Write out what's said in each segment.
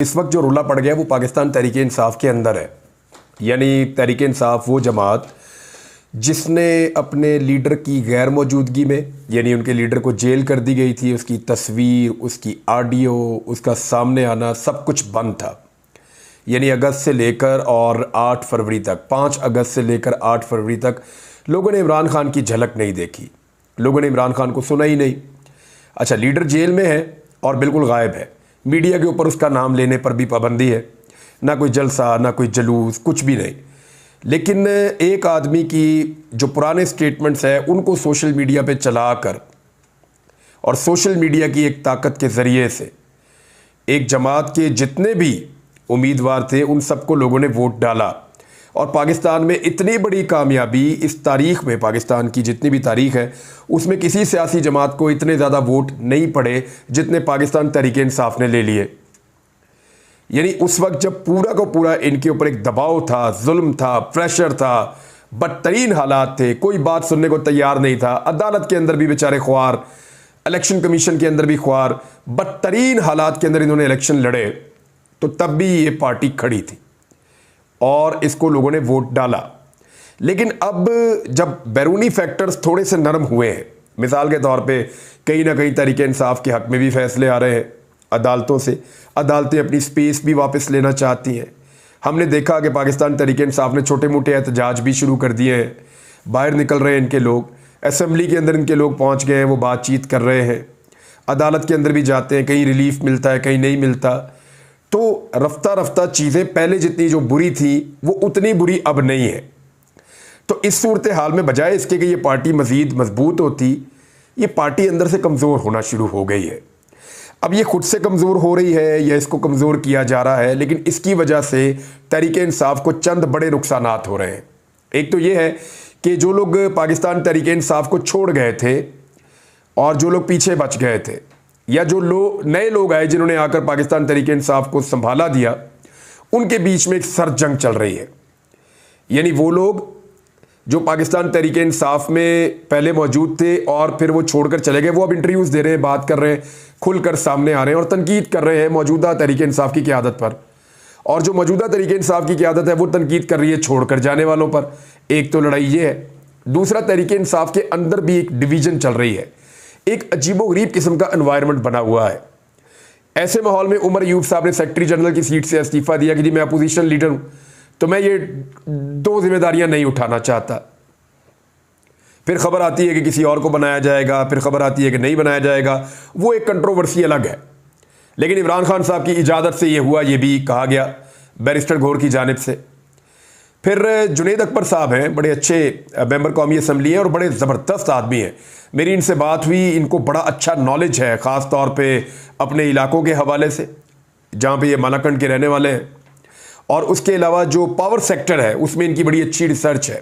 इस वक्त जो रुला पड़ गया वो पाकिस्तान तहरीक-ए-इंसाफ के अंदर है। यानी तहरीक-ए-इंसाफ वो जमात जिसने अपने लीडर की गैर मौजूदगी में, यानी उनके लीडर को जेल कर दी गई थी, उसकी तस्वीर, उसकी ऑडियो, उसका सामने आना सब कुछ बंद था। यानी अगस्त से लेकर और 8 फरवरी तक, 5 अगस्त से लेकर 8 फरवरी तक लोगों ने इमरान खान की झलक नहीं देखी, लोगों ने इमरान खान को सुना ही नहीं। अच्छा, लीडर जेल में है और बिल्कुल गायब है, मीडिया के ऊपर उसका नाम लेने पर भी पाबंदी है, ना कोई जलसा, ना कोई जलूस, कुछ भी नहीं। लेकिन एक आदमी की जो पुराने स्टेटमेंट्स हैं उनको सोशल मीडिया पे चलाकर और सोशल मीडिया की एक ताकत के ज़रिए से एक जमात के जितने भी उम्मीदवार थे उन सबको लोगों ने वोट डाला। और पाकिस्तान में इतनी बड़ी कामयाबी इस तारीख़ में, पाकिस्तान की जितनी भी तारीख़ है उसमें किसी सियासी जमात को इतने ज़्यादा वोट नहीं पड़े जितने पाकिस्तान तहरीक-ए-इंसाफ ने ले लिए। यानी उस वक्त जब पूरा का पूरा इनके ऊपर एक दबाव था, जुल्म था, प्रेशर था, बदतरीन हालात थे, कोई बात सुनने को तैयार नहीं था, अदालत के अंदर भी बेचारे ख्वार, इलेक्शन कमीशन के अंदर भी ख्वार, बदतरीन हालात के अंदर इन्होंने इलेक्शन लड़े, तो तब भी ये पार्टी खड़ी थी और इसको लोगों ने वोट डाला। लेकिन अब जब बैरूनी फैक्टर्स थोड़े से नरम हुए हैं, मिसाल के तौर पे कहीं ना कहीं तहरीक-ए-इंसाफ के हक में भी फैसले आ रहे हैं अदालतों से, अदालतें अपनी स्पेस भी वापस लेना चाहती हैं। हमने देखा कि पाकिस्तान तहरीक-ए-इंसाफ ने छोटे मोटे एहतजाज भी शुरू कर दिए हैं, बाहर निकल रहे हैं इनके लोग, असम्बली के अंदर इनके लोग पहुँच गए हैं, वो बातचीत कर रहे हैं, अदालत के अंदर भी जाते हैं, कहीं रिलीफ मिलता है, कहीं नहीं मिलता। तो रफ्ता रफ्ता चीज़ें पहले जितनी जो बुरी थी वो उतनी बुरी अब नहीं है। तो इस सूरत हाल में बजाय इसके कि ये पार्टी मज़ीद मजबूत होती, ये पार्टी अंदर से कमज़ोर होना शुरू हो गई है। अब ये खुद से कमज़ोर हो रही है या इसको कमज़ोर किया जा रहा है, लेकिन इसकी वजह से तहरीक-ए-इंसाफ को चंद बड़े नुकसानात हो रहे हैं। एक तो ये है कि जो लोग पाकिस्तान तहरीक-ए-इंसाफ को छोड़ गए थे और जो लोग पीछे बच गए थे, या जो नए लोग आए जिन्होंने आकर पाकिस्तान तहरीक-ए-इंसाफ को संभाला दिया, उनके बीच में एक सर्द जंग चल रही है। यानी वो लोग जो पाकिस्तान तहरीक-ए-इंसाफ में पहले मौजूद थे और फिर वो छोड़कर चले गए, वो अब इंटरव्यूज़ दे रहे हैं, बात कर रहे हैं, खुलकर सामने आ रहे हैं और तनकीद कर रहे हैं मौजूदा तहरीक-ए-इंसाफ की क़यादत पर। और जो मौजूदा तहरीक-ए-इंसाफ की क़यादत है वो तनकीद कर रही है छोड़कर जाने वालों पर। एक तो लड़ाई ये है। दूसरा, तहरीक-ए-इंसाफ के अंदर भी एक डिवीज़न चल रही है, एक अजीबोगरीब किस्म का एनवायरनमेंट बना हुआ है। ऐसे माहौल में उमर अयूब साहब ने सेक्रेटरी जनरल की सीट से इस्तीफ़ा दिया कि जी मैं अपोजिशन लीडर हूँ, तो मैं ये 2 जिम्मेदारियां नहीं उठाना चाहता। फिर खबर आती है कि किसी और को बनाया जाएगा, फिर खबर आती है कि नहीं बनाया जाएगा, वो एक कंट्रोवर्सी अलग है। लेकिन इमरान खान साहब की इजाज़त से ये हुआ, ये भी कहा गया बैरिस्टर घोर की जानिब से। फिर जुनेद अकबर साहब हैं, बड़े अच्छे मेंबर कौमी असम्बली हैं और बड़े ज़बरदस्त आदमी हैं। मेरी इनसे बात हुई, इनको बड़ा अच्छा नॉलेज है, ख़ास तौर पे अपने इलाकों के हवाले से जहाँ पे ये मालाकंड के रहने वाले हैं, और उसके अलावा जो पावर सेक्टर है उसमें इनकी बड़ी अच्छी रिसर्च है।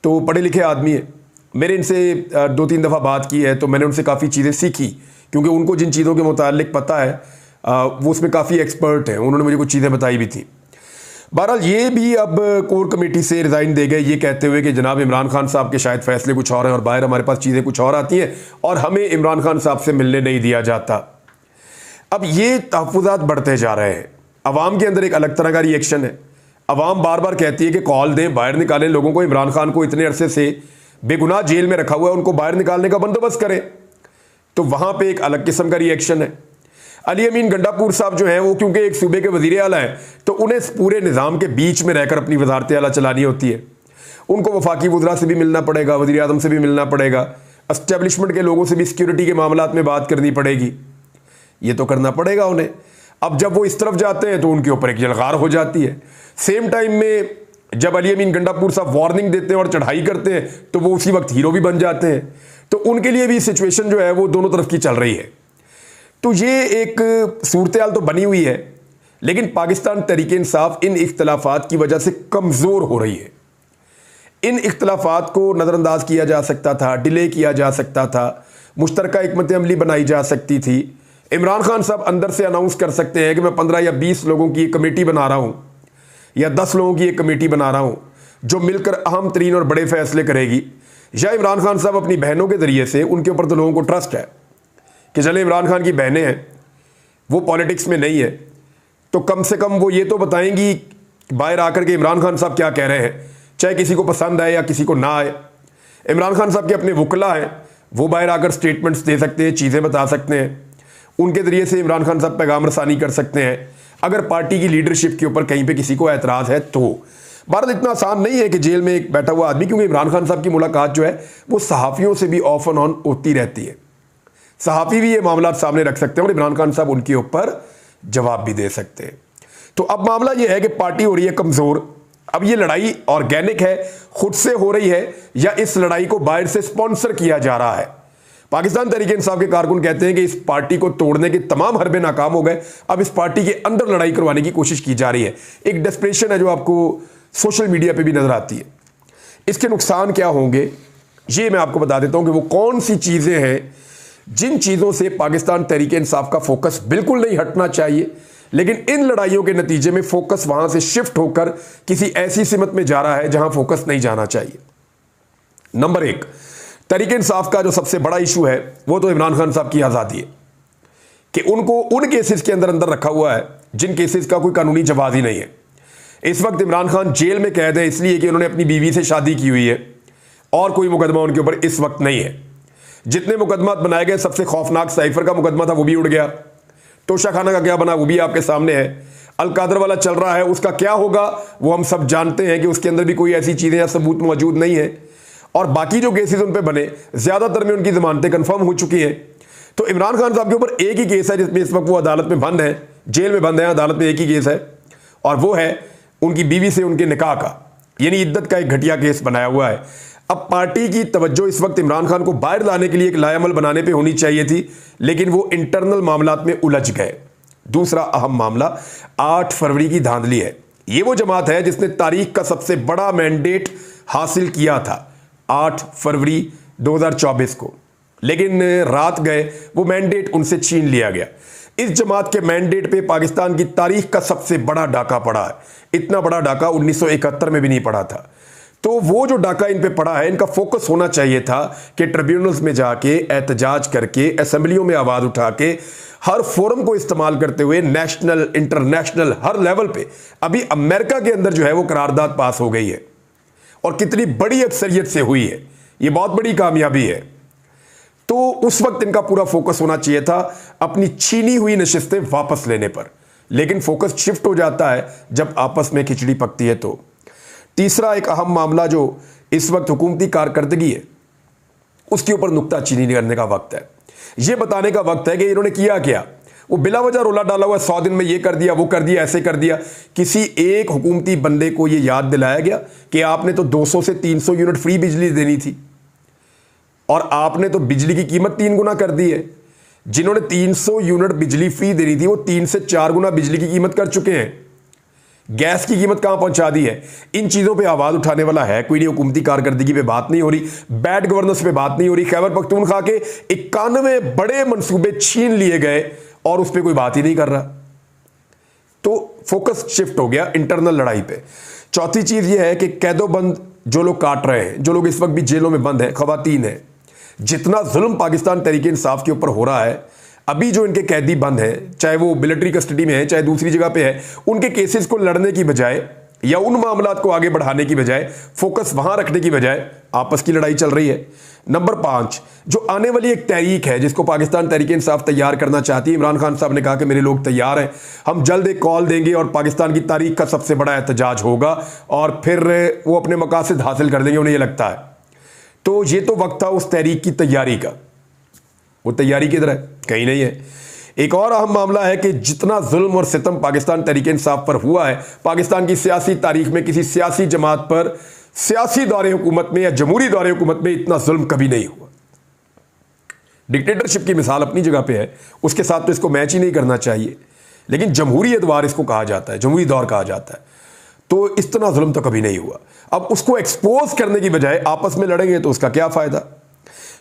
तो पढ़े लिखे आदमी हैं। मेरे इनसे 2-3 दफ़ा बात की है तो मैंने उनसे काफ़ी चीज़ें सीखी, क्योंकि उनको जिन चीज़ों के मुतालिक पता है वो उसमें काफ़ी एक्सपर्ट हैं, उन्होंने मुझे कुछ चीज़ें बताई भी थी। बहरहाल ये भी अब कोर कमेटी से रिज़ाइन दे गए, ये कहते हुए कि जनाब इमरान खान साहब के शायद फैसले कुछ और हैं और बाहर हमारे पास चीज़ें कुछ और आती हैं और हमें इमरान खान साहब से मिलने नहीं दिया जाता। अब ये तहफ़्फ़ुज़ात बढ़ते जा रहे हैं। अवाम के अंदर एक अलग तरह का रिएक्शन है। अवाम बार बार कहती है कि कॉल दें, बाहर निकालें लोगों को, इमरान खान को इतने अरसे से बेगुनाह जेल में रखा हुआ है, उनको बाहर निकालने का बंदोबस्त करें। तो वहाँ पर एक अलग किस्म का रिएक्शन है। अली अमीन गंडापुर साहब जो हैं वो क्योंकि एक सूबे के वज़ीर आला हैं, तो उन्हें पूरे निज़ाम के बीच में रहकर अपनी वज़ारत आला चलानी होती है। उनको वफाकी वज़रा से भी मिलना पड़ेगा, वज़ीर आज़म से भी मिलना पड़ेगा, एस्टेब्लिशमेंट के लोगों से भी सिक्योरिटी के मामलात में बात करनी पड़ेगी। ये तो करना पड़ेगा उन्हें। अब जब वो इस तरफ जाते हैं तो उनके ऊपर एक यलगार हो जाती है। सेम टाइम में जब अली अमीन गंडापुर साहब वार्निंग देते हैं और चढ़ाई करते हैं तो वो उसी वक्त हीरो भी बन जाते हैं। तो उनके लिए भी सिचुएशन जो है वो दोनों तरफ की चल रही है। तो ये एक सूरत हाल तो बनी हुई है, लेकिन पाकिस्तान तहरीक-ए-इंसाफ इन इख्तलाफात की वजह से कमज़ोर हो रही है। इन इख्तलाफात को नज़रअंदाज किया जा सकता था, डिले किया जा सकता था, मुश्तरका हिकमत अमली बनाई जा सकती थी। इमरान खान साहब अंदर से अनाउंस कर सकते हैं कि मैं 15 या 20 लोगों की एक कमेटी बना रहा हूँ या 10 लोगों की एक कमेटी बना रहा हूँ जो मिलकर अहम तरीन और बड़े फैसले करेगी। या इमरान खान साहब अपनी बहनों के ज़रिए से, उनके ऊपर तो लोगों को ट्रस्ट है कि चले इमरान खान की बहनें हैं, वो पॉलिटिक्स में नहीं है, तो कम से कम वो ये तो बताएंगी बाहर आकर के इमरान खान साहब क्या कह रहे हैं, चाहे किसी को पसंद आए या किसी को ना आए। इमरान खान साहब के अपने वकला हैं, वो बाहर आकर स्टेटमेंट्स दे सकते हैं, चीज़ें बता सकते हैं, उनके ज़रिए से इमरान खान साहब पैगाम रसानी कर सकते हैं अगर पार्टी की लीडरशिप के ऊपर कहीं पे किसी को एतराज़ है तो। भारत इतना आसान नहीं है कि जेल में एक बैठा हुआ आदमी, क्योंकि इमरान खान साहब की मुलाकात जो है वो सहाफ़ियों से भी ऑफ एंड ऑन होती रहती है। सहाफ़ी भी ये मामला सामने रख सकते हैं और इमरान खान साहब उनके ऊपर जवाब भी दे सकते हैं। तो अब मामला ये है कि पार्टी हो रही है कमज़ोर। अब ये लड़ाई ऑर्गेनिक है, खुद से हो रही है, या इस लड़ाई को बाहर से स्पॉन्सर किया जा रहा है। पाकिस्तान तहरीक इंसाफ के कारकुन कहते हैं कि इस पार्टी को तोड़ने के तमाम हरबे नाकाम हो गए, अब इस पार्टी के अंदर लड़ाई करवाने की कोशिश की जा रही है। एक डेस्परेशन है जो आपको सोशल मीडिया पे भी नजर आती है। इसके नुकसान क्या होंगे ये मैं आपको बता देता हूं कि वो कौन सी चीज़ें हैं जिन चीज़ों से पाकिस्तान तहरीक इंसाफ का फोकस बिल्कुल नहीं हटना चाहिए, लेकिन इन लड़ाइयों के नतीजे में फोकस वहां से शिफ्ट होकर किसी ऐसी सिमत में जा रहा है जहां फोकस नहीं जाना चाहिए। नंबर 1, तहरीक इंसाफ का जो सबसे बड़ा इशू है वो तो इमरान खान साहब की आज़ादी है कि उनको उन केसेस के अंदर रखा हुआ है जिन केसेस का कोई कानूनी जवाब ही नहीं है। इस वक्त इमरान खान जेल में कैद है इसलिए कि उन्होंने अपनी बीवी से शादी की हुई है और कोई मुकदमा उनके ऊपर इस वक्त नहीं है। जितने मुकदमा बनाए गए, सबसे खौफनाक साइफर का मुकदमा था वो भी उड़ गया। तोशा खाना का क्या बना वो भी आपके सामने है। अलकादर वाला चल रहा है, उसका क्या होगा वो हम सब जानते हैं कि उसके अंदर भी कोई ऐसी चीज़ें या सबूत मौजूद नहीं है। और बाकी जो केसेस उन पे बने ज़्यादातर में उनकी जमानतें कन्फर्म हो चुकी हैं। तो इमरान खान साहब के ऊपर एक ही केस है जिसमें इस वक्त वो अदालत में बंद है, जेल में बंद है। अदालत में एक ही केस है और वो है उनकी बीवी से उनके निकाह का, यानी इद्दत का एक घटिया केस बनाया हुआ है। अब पार्टी की तवज्जो इस वक्त इमरान खान को बाहर लाने के लिए एक लायामल बनाने पे होनी चाहिए थी, लेकिन वो इंटरनल मामलात में उलझ गए। दूसरा अहम मामला 8 फरवरी की धांधली है। ये वो जमात है जिसने तारीख का सबसे बड़ा मैंडेट हासिल किया था 8 फरवरी 2024 को, लेकिन रात गए वो मैंडेट उनसे छीन लिया गया। इस जमात के मैंडेट पे पाकिस्तान की तारीख का सबसे बड़ा डाका पड़ा है। इतना बड़ा डाका 1971 में भी नहीं पड़ा था। तो वो जो डाका इन पे पड़ा है, इनका फोकस होना चाहिए था कि ट्रिब्यूनल्स में जाके एहतजाज करके, असेंबलियों में आवाज़ उठा के, हर फोरम को इस्तेमाल करते हुए नेशनल इंटरनेशनल हर लेवल पे अभी अमेरिका के अंदर जो है वो करारदाद पास हो गई है और कितनी बड़ी अक्सरियत से हुई है, ये बहुत बड़ी कामयाबी है। तो उस वक्त इनका पूरा फोकस होना चाहिए था अपनी छीनी हुई नशिस्तें वापस लेने पर, लेकिन फोकस शिफ्ट हो जाता है जब आपस में खिचड़ी पकती है। तो तीसरा एक अहम मामला जो इस वक्त हुकूमती कारकर्दगी है उसके ऊपर नुक्ताचीनी करने का वक्त है। यह बताने का वक्त है कि इन्होंने किया क्या। वो बिला वजह रोला डाला हुआ 100 दिन में ये कर दिया, वो कर दिया, ऐसे कर दिया। किसी एक हुकूमती बंदे को ये याद दिलाया गया कि आपने तो 200 से 300 यूनिट फ्री बिजली देनी थी और आपने तो बिजली की कीमत 3 गुना कर दी है। जिन्होंने 300 यूनिट बिजली फ्री देनी थी वो 3 से 4 गुना बिजली की कीमत कर चुके हैं। गैस की कीमत कहां पहुंचा दी है। इन चीजों पे आवाज उठाने वाला है कोई नहीं। हुकूमती कारकर्दगी पे बात नहीं हो रही, बैड गवर्नेंस पे बात नहीं हो रही। खैबर पख्तूनख्वा के 91 बड़े मंसूबे छीन लिए गए और उस पर कोई बात ही नहीं कर रहा। तो फोकस शिफ्ट हो गया इंटरनल लड़ाई पे। चौथी चीज यह है कि कैदोबंद जो लोग काट रहे हैं, जो लोग इस वक्त भी जेलों में बंद हैं, खवातीन है, जितना जुल्म पाकिस्तान तहरीक इंसाफ के ऊपर हो रहा है, अभी जो इनके कैदी बंद हैं, चाहे वो मिलिट्री कस्टडी में है चाहे दूसरी जगह पे है, उनके केसेस को लड़ने की बजाय या उन मामलात को आगे बढ़ाने की बजाय, फोकस वहां रखने की बजाय आपस की लड़ाई चल रही है। नंबर 5, जो आने वाली एक तहरीक है जिसको पाकिस्तान तहरीक इंसाफ तैयार करना चाहती है। इमरान खान साहब ने कहा कि मेरे लोग तैयार हैं, हम जल्द एक कॉल देंगे और पाकिस्तान की तारीख का सबसे बड़ा एहतजाज होगा और फिर वो अपने मकासद हासिल कर देंगे, उन्हें यह लगता है। तो ये तो वक्त था उस तहरीक की तैयारी का। वो तैयारी किधर है? कहीं नहीं है। एक और अहम मामला है कि जितना जुल्म और सितम पाकिस्तान तहरीक इंसाफ पर हुआ है, पाकिस्तान की सियासी तारीख में किसी सियासी जमात पर सियासी दौरे हुकूमत में या जमहूरी दौरे हुकूमत में इतना जुल्म कभी नहीं हुआ। डिक्टेटरशिप की मिसाल अपनी जगह पे है, उसके साथ तो इसको मैच ही नहीं करना चाहिए, लेकिन जमहूरी अदवार इसको कहा जाता है, जमहूरी दौर कहा जाता है। तो इतना जुल्म तो कभी नहीं हुआ। अब उसको एक्सपोज करने की बजाय आपस में लड़ेंगे तो उसका क्या फायदा।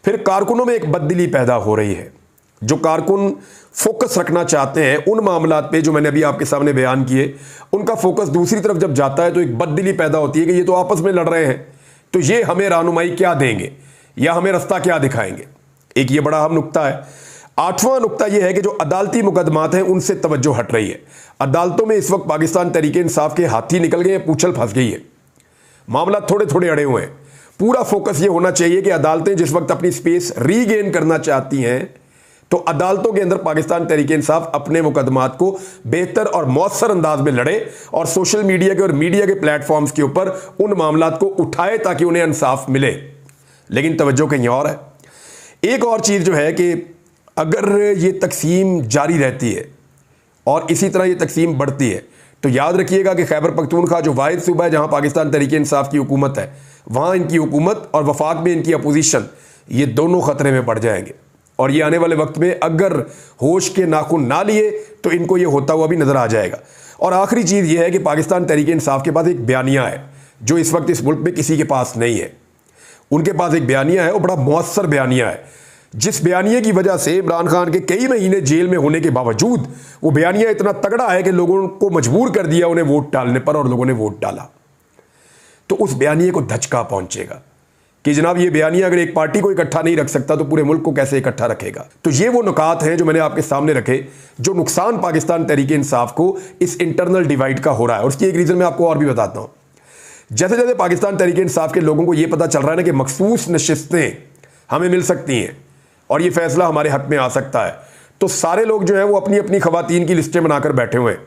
फिर कारकुनों में एक बददिली पैदा हो रही है। जो कारकुन फोकस रखना चाहते हैं उन मामलात पे जो मैंने अभी आपके सामने बयान किए, उनका फोकस दूसरी तरफ जब जाता है तो एक बददिली पैदा होती है कि ये तो आपस में लड़ रहे हैं, तो ये हमें रहनुमाई क्या देंगे या हमें रास्ता क्या दिखाएंगे। एक ये बड़ा अहम नुक्ता है। 8वां नुक्ता यह है कि जो अदालती मुकदमात हैं उनसे तवज्जो हट रही है। अदालतों में इस वक्त पाकिस्तान तहरीक इंसाफ के हाथी निकल गए हैं, पूंछल फंस गई है, मामला थोड़े थोड़े अड़े हुए हैं। पूरा फोकस ये होना चाहिए कि अदालतें जिस वक्त अपनी स्पेस रीगेन करना चाहती हैं तो अदालतों के अंदर पाकिस्तान तहरीक इंसाफ अपने मुकदमात को बेहतर और मौसर अंदाज में लड़े और सोशल मीडिया के और मीडिया के प्लेटफॉर्म्स के ऊपर उन मामलात को उठाए ताकि उन्हें इंसाफ मिले। लेकिन तवज्जो कहीं और है। एक और चीज़ जो है कि अगर ये तकसीम जारी रहती है और इसी तरह ये तकसीम बढ़ती है तो याद रखिएगा कि खैबर पख्तूनख्वा जो वाहिद सूबा है जहाँ पाकिस्तान तहरीक इंसाफ की हुकूमत है, वहाँ इनकी हुकूमत और वफाक में इनकी अपोजिशन, ये दोनों ख़तरे में पड़ जाएंगे। और ये आने वाले वक्त में अगर होश के नाखून ना लिए तो इनको ये होता हुआ भी नज़र आ जाएगा। और आखिरी चीज़ ये है कि पाकिस्तान तहरीक इंसाफ के पास एक बयानिया है जो इस वक्त इस मुल्क में किसी के पास नहीं है। उनके पास एक बयानिया है, वो बड़ा मौसर बयानिया है, जिस बयानिए की वजह से इमरान खान के कई महीने जेल में होने के बावजूद वो बयानिया इतना तगड़ा है कि लोगों को मजबूर कर दिया उन्हें वोट डालने पर, और लोगों ने वोट डाला। तो उस बयानिए को धचका पहुंचेगा कि जनाब ये बयानिया अगर एक पार्टी को इकट्ठा नहीं रख सकता तो पूरे मुल्क को कैसे इकट्ठा रखेगा। तो ये वो नुकात हैं जो मैंने आपके सामने रखे, जो नुकसान पाकिस्तान तहरीक इंसाफ को इस इंटरनल डिवाइड का हो रहा है। और उसकी एक रीज़न मैं आपको और भी बताता हूँ। जैसे जैसे पाकिस्तान तहरीक इंसाफ के लोगों को ये पता चल रहा है ना कि मखसूस नशिस्तें हमें मिल सकती हैं और ये फैसला हमारे हक में आ सकता है, तो सारे लोग जो है वो अपनी अपनी खवातीन की लिस्टें बनाकर बैठे हुए हैं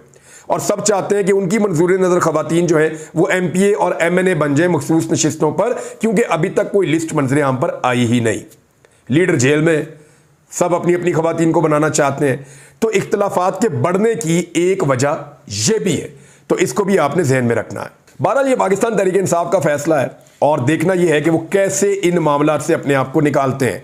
और सब चाहते हैं कि उनकी मंजूर नज़र खवातीन जो है वो MPA और MNA बन जाए मखसूस नशिस्तों पर, क्योंकि अभी तक कोई लिस्ट मंजर आम पर आई ही नहीं। लीडर जेल में, सब अपनी अपनी खवातीन को बनाना चाहते हैं। तो इख्तलाफात के बढ़ने की एक वजह यह भी है, तो इसको भी आपने जहन में रखना है। बहरहाल ये पाकिस्तान तहरीक इंसाफ का फैसला है और देखना यह है कि वो कैसे इन मामलात से अपने आप को निकालते हैं।